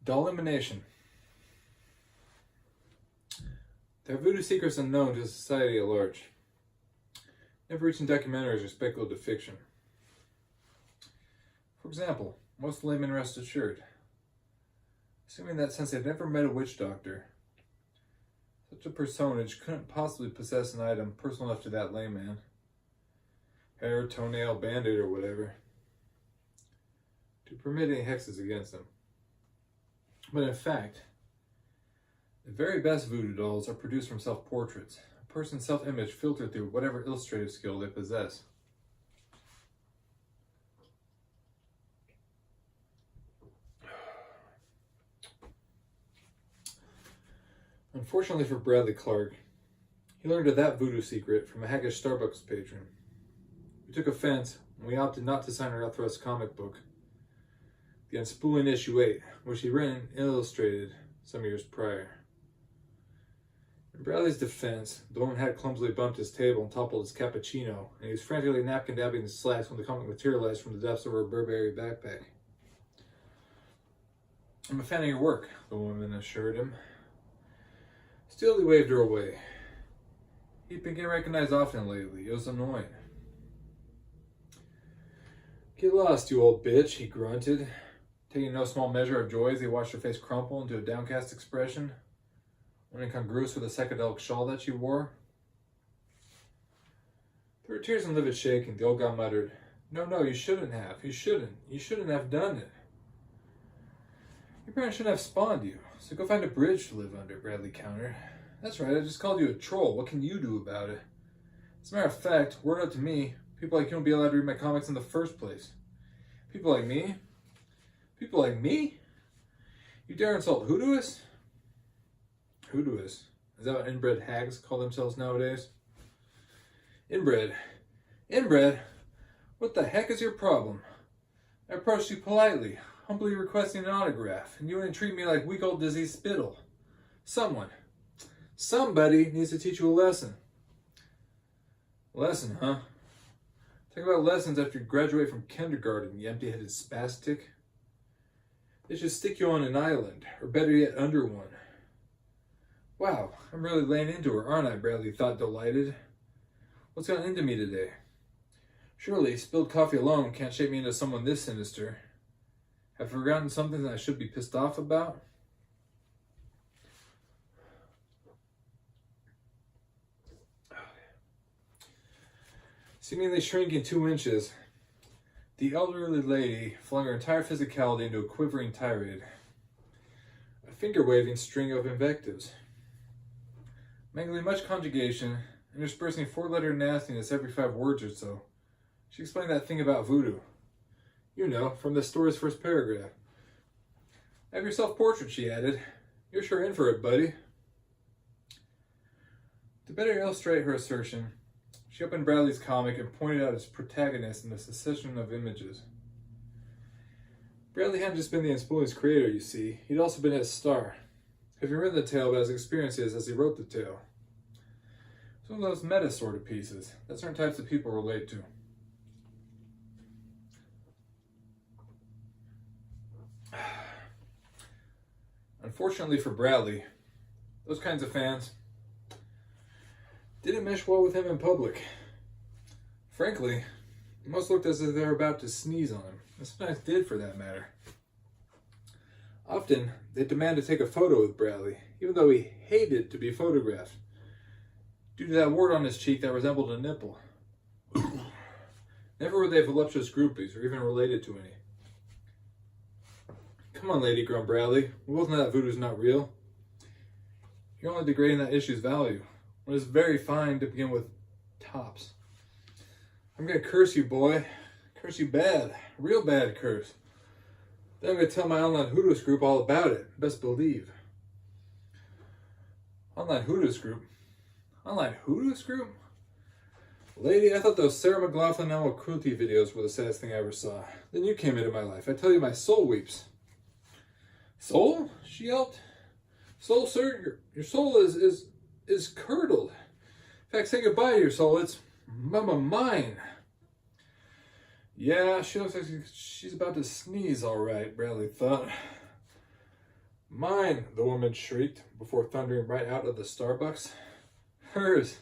Dollimination. There are voodoo secrets unknown to society at large, never reaching documentaries or speculative fiction. For example, most laymen rest assured, assuming that since they've never met a witch doctor, such a personage couldn't possibly possess an item personal enough to that layman, hair, toenail, band-aid, or whatever, to permit any hexes against them. But in fact, the very best voodoo dolls are produced from self-portraits, a person's self-image filtered through whatever illustrative skill they possess. Unfortunately for Bradley Clark, he learned of that voodoo secret from a haggish Starbucks patron. We took offense when we opted not to sign our Outhrust comic book, The Unspooling Issue 8, which he'd written and illustrated some years prior. In Bradley's defense, the woman had clumsily bumped his table and toppled his cappuccino, and he was frantically napkin-dabbing his slacks when the comic materialized from the depths of her Burberry backpack. "I'm a fan of your work," the woman assured him. Still, he waved her away. He'd been getting recognized often lately. It was annoying. "Get lost, you old bitch," he grunted, taking no small measure of joy as he watched her face crumple into a downcast expression, one incongruous with the psychedelic shawl that she wore. There were tears and livid shaking. The old guy muttered, No, you shouldn't have. You shouldn't have done it. Your parents shouldn't have spawned you, so go find a bridge to live under," Bradley countered. "That's right, I just called you a troll. What can you do about it? As a matter of fact, word up to me, people like you won't be allowed to read my comics in the first place. People like me? People like me? You dare insult hoodooists?" Hoodooists? Is that what inbred hags call themselves nowadays? Inbred? Inbred? What the heck is your problem? I approached you politely, humbly requesting an autograph, and you wouldn't treat me like weak old diseased spittle. Somebody needs to teach you a lesson. Lesson, huh? Talk about lessons after you graduate from kindergarten, you empty-headed spastic. They should stick you on an island, or better yet, under one. Wow, I'm really laying into her, aren't I? Bradley thought, delighted. What's gotten into me today? Surely, spilled coffee alone can't shape me into someone this sinister. Have I forgotten something that I should be pissed off about? Seemingly shrinking 2 inches, the elderly lady flung her entire physicality into a quivering tirade, a finger-waving string of invectives. Mangling much conjugation, interspersing 4-letter nastiness every 5 words or so, she explained that thing about voodoo. You know, from the story's first paragraph. "Have your self-portrait," she added. "You're sure in for it, buddy." To better illustrate her assertion, she opened Bradley's comic and pointed out its protagonist in the succession of images. Bradley hadn't just been the Unspooling's creator, you see. He'd also been its star, having written the tale about his experiences as he wrote the tale. It's one of those meta sort of pieces that certain types of people relate to. Unfortunately for Bradley, those kinds of fans didn't mesh well with him in public. Frankly, most looked as if they were about to sneeze on him, and sometimes did for that matter. Often, they'd demand to take a photo with Bradley, even though he hated to be photographed, due to that wart on his cheek that resembled a nipple. Never were they voluptuous groupies, or even related to any. "Come on, lady," groaned Bradley. "We both know that voodoo's not real. You're only degrading that issue's value, when it's very fine to begin with tops. I'm gonna curse you, boy. Curse you bad. Real bad curse. Then I'm gonna tell my online hoodooist group all about it. Best believe." Online hoodooist group? Online hoodooist group? Lady, I thought those Sarah McLachlan animal cruelty videos were the saddest thing I ever saw. Then you came into my life. I tell you, my soul weeps. "Soul?" she yelped. "Soul, sir? Your soul is curdled. In fact, say goodbye to your soul. It's mine." Yeah, she looks like she's about to sneeze, all right, Bradley thought. Mine, the woman shrieked before thundering right out of the Starbucks. Hers,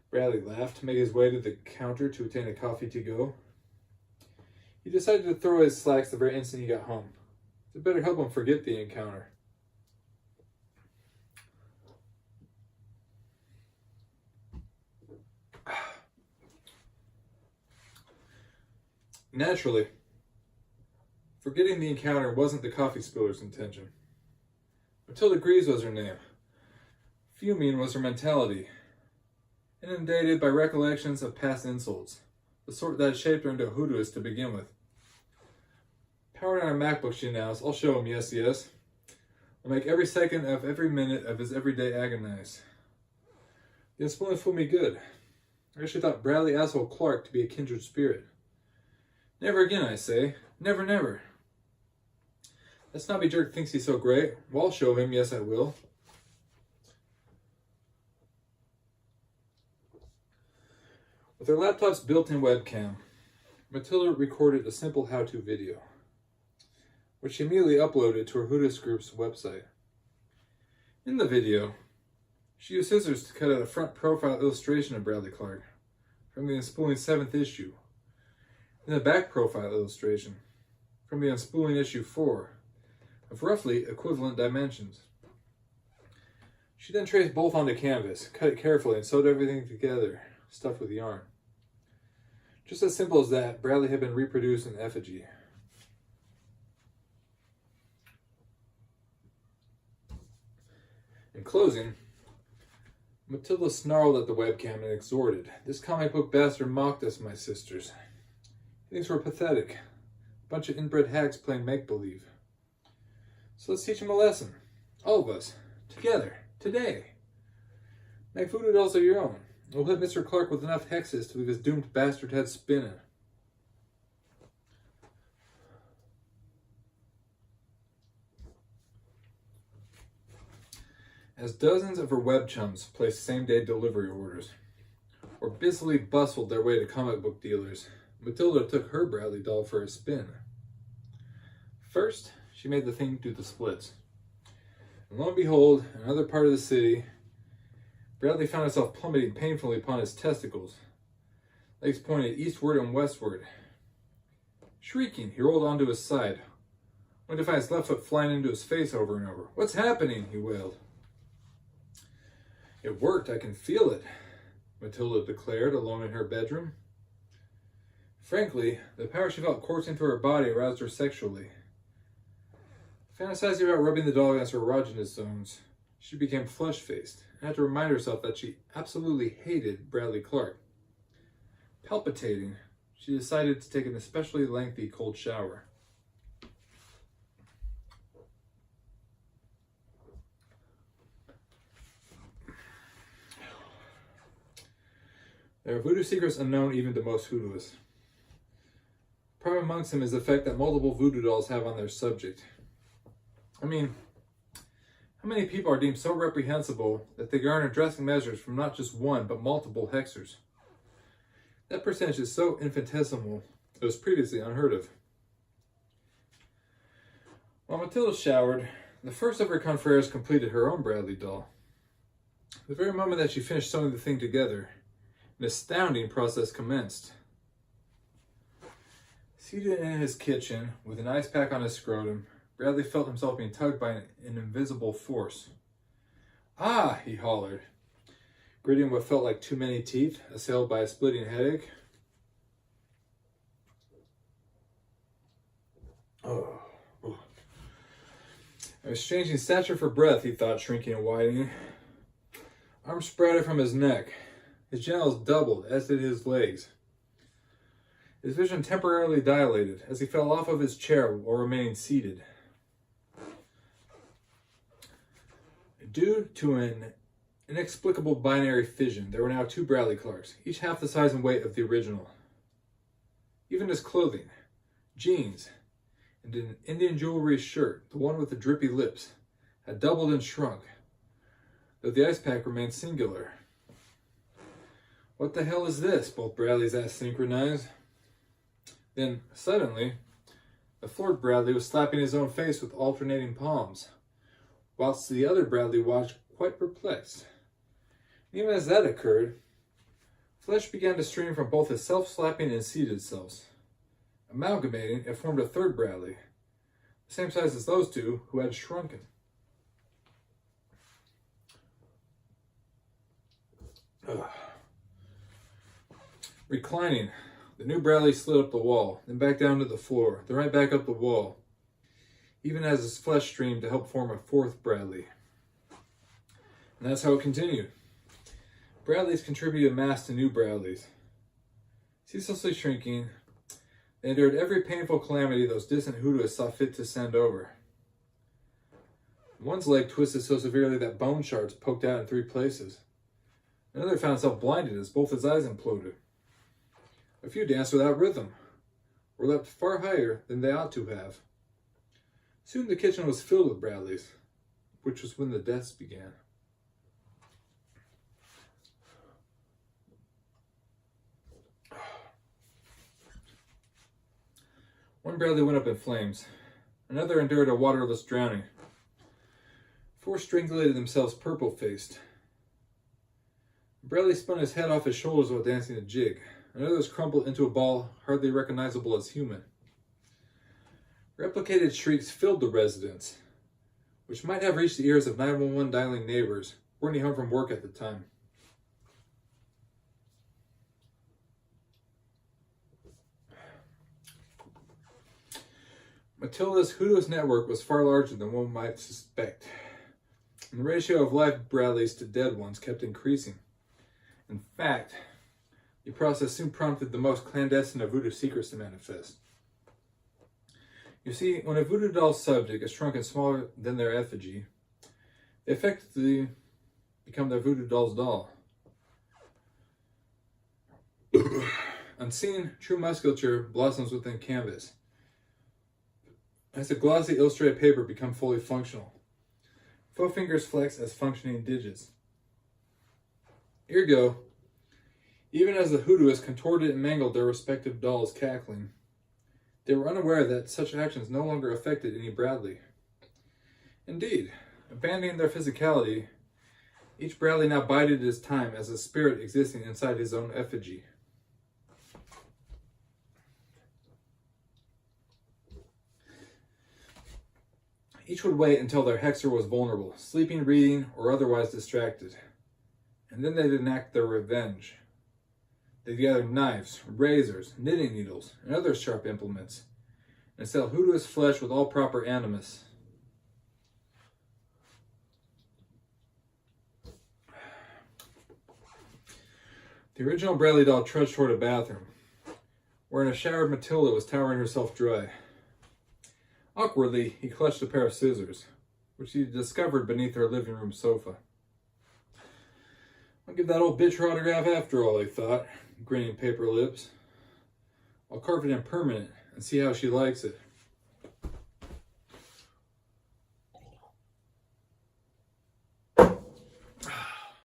Bradley laughed to make his way to the counter to obtain a coffee to go. He decided to throw his slacks the very instant he got home. It better help him forget the encounter. Naturally, forgetting the encounter wasn't the coffee spiller's intention. Matilda Greaves was her name. Fuming was her mentality, inundated by recollections of past insults, the sort that had shaped her into a hoodooist to begin with. Powered on her MacBook, she announced, "I'll show him, yes, yes. I'll make every second of every minute of his everyday agonize." The unspooling fooled me good. I actually thought Bradley asshole Clark to be a kindred spirit. Never again, I say. Never, never. That snobby jerk thinks he's so great. Well, I'll show him, yes, I will. With her laptop's built-in webcam, Matilda recorded a simple how-to video, which she immediately uploaded to her Hootist group's website. In the video, she used scissors to cut out a front profile illustration of Bradley Clark from the Unspooling 7th issue, and a back profile illustration from the Unspooling issue 4 of roughly equivalent dimensions. She then traced both onto canvas, cut it carefully, and sewed everything together, stuffed with yarn. Just as simple as that, Bradley had been reproduced in effigy. In closing, Matilda snarled at the webcam and exhorted, "This comic book bastard mocked us, my sisters. He thinks we're pathetic. A bunch of inbred hags playing make-believe. So let's teach him a lesson. All of us. Together. Today. Make voodoo dolls of your own. We'll hit Mr. Clark with enough hexes to leave his doomed bastard head spinning." As dozens of her web chums placed same-day delivery orders, or busily bustled their way to comic book dealers, Matilda took her Bradley doll for a spin. First, she made the thing do the splits. And lo and behold, in another part of the city, Bradley found himself plummeting painfully upon his testicles, legs pointed eastward and westward. Shrieking, he rolled onto his side, only to find his left foot flying into his face over and over. "What's happening?" he wailed. "It worked, I can feel it," Matilda declared, alone in her bedroom. Frankly, the power she felt coursing through her body aroused her sexually. Fantasizing about rubbing the doll against her erogenous zones, she became flush-faced and had to remind herself that she absolutely hated Bradley Clark. Palpitating, she decided to take an especially lengthy cold shower. There are voodoo secrets unknown even to most hoodooists. Prime amongst them is the effect that multiple voodoo dolls have on their subject. I mean, how many people are deemed so reprehensible that they garner drastic measures from not just one, but multiple hexers? That percentage is so infinitesimal, it was previously unheard of. While Matilda showered, the first of her confreres completed her own Bradley doll. The very moment that she finished sewing the thing together, an astounding process commenced. Seated in his kitchen, with an ice pack on his scrotum, Bradley felt himself being tugged by an invisible force. "Ah!" he hollered, gritting what felt like too many teeth, assailed by a splitting headache. Oh. I was exchanging stature for breath, he thought, shrinking and widening. Arms sprouted from his neck. His genitals doubled, as did his legs. His vision temporarily dilated as he fell off of his chair while remaining seated. Due to an inexplicable binary fission, there were now two Bradley Clarks, each half the size and weight of the original. Even his clothing, jeans, and an Indian jewelry shirt, the one with the drippy lips, had doubled and shrunk, though the ice pack remained singular. "What the hell is this?" both Bradleys asked synchronized. Then, suddenly, the floored Bradley was slapping his own face with alternating palms, whilst the other Bradley watched quite perplexed. And even as that occurred, flesh began to stream from both his self-slapping and seated selves. Amalgamating, it formed a third Bradley, the same size as those two, who had shrunken. Reclining, the new Bradley slid up the wall, then back down to the floor, then right back up the wall, even as his flesh streamed to help form a fourth Bradley. And that's how it continued. Bradleys contributed mass to new Bradleys. Ceaselessly shrinking, they endured every painful calamity those distant hoodooists saw fit to send over. One's leg twisted so severely that bone shards poked out in 3 places. Another found himself blinded as both his eyes imploded. A few danced without rhythm, or leapt far higher than they ought to have. Soon the kitchen was filled with Bradleys, which was when the deaths began. One Bradley went up in flames. Another endured a waterless drowning. 4 strangulated themselves purple-faced. Bradley spun his head off his shoulders while dancing a jig. Another's crumpled into a ball hardly recognizable as human. Replicated shrieks filled the residence, which might have reached the ears of 911 dialing neighbors, running home from work at the time. Matilda's hoodooist network was far larger than one might suspect, and the ratio of live Bradleys to dead ones kept increasing. In fact, the process soon prompted the most clandestine of voodoo secrets to manifest. You see, when a voodoo doll's subject is shrunken smaller than their effigy, they effectively become their voodoo doll's doll. Unseen, true musculature blossoms within canvas. As the glossy illustrated paper becomes fully functional, faux fingers flex as functioning digits. Ergo, even as the hoodooists contorted and mangled their respective dolls cackling, they were unaware that such actions no longer affected any Bradley. Indeed, abandoning their physicality, each Bradley now bided his time as a spirit existing inside his own effigy. Each would wait until their hexer was vulnerable, sleeping, reading, or otherwise distracted. And then they'd enact their revenge. They'd gather knives, razors, knitting needles, and other sharp implements, and sell hoodooist flesh with all proper animus. The original Bradley doll trudged toward a bathroom, where in a shower Matilda was towering herself dry. Awkwardly, he clutched a pair of scissors, which he discovered beneath her living room sofa. I'll give that old bitch her autograph after all, he thought, grinning paper lips. I'll carve it in permanent and see how she likes it.